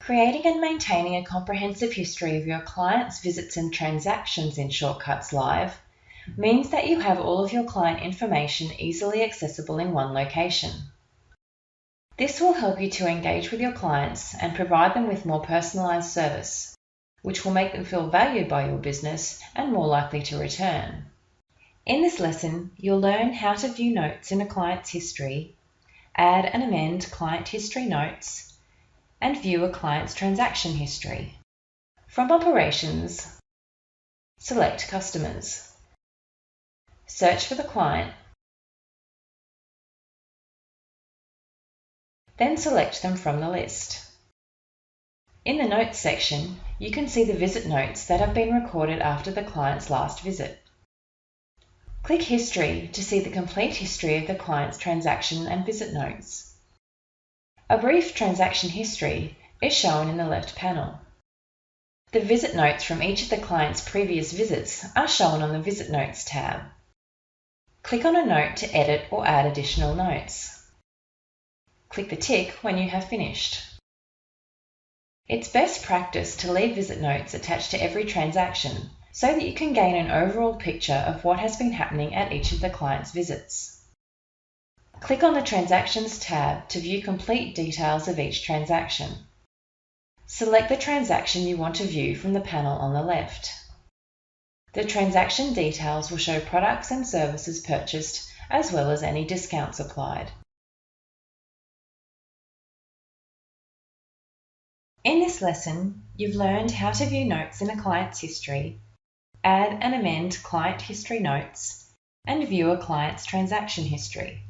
Creating and maintaining a comprehensive history of your clients' visits and transactions in Shortcuts Live means that you have all of your client information easily accessible in one location. This will help you to engage with your clients and provide them with more personalized service, which will make them feel valued by your business and more likely to return. In this lesson, you'll learn how to view notes in a client's history, add and amend client history notes, and view a client's transaction history. From Operations, select Customers. Search for the client, then select them from the list. In the Notes section, you can see the visit notes that have been recorded after the client's last visit. Click History to see the complete history of the client's transaction and visit notes. A brief transaction history is shown in the left panel. The visit notes from each of the client's previous visits are shown on the Visit Notes tab. Click on a note to edit or add additional notes. Click the tick when you have finished. It's best practice to leave visit notes attached to every transaction so that you can gain an overall picture of what has been happening at each of the client's visits. Click on the Transactions tab to view complete details of each transaction. Select the transaction you want to view from the panel on the left. The transaction details will show products and services purchased as well as any discounts applied. In this lesson, you've learned how to view notes in a client's history, add and amend client history notes, and view a client's transaction history.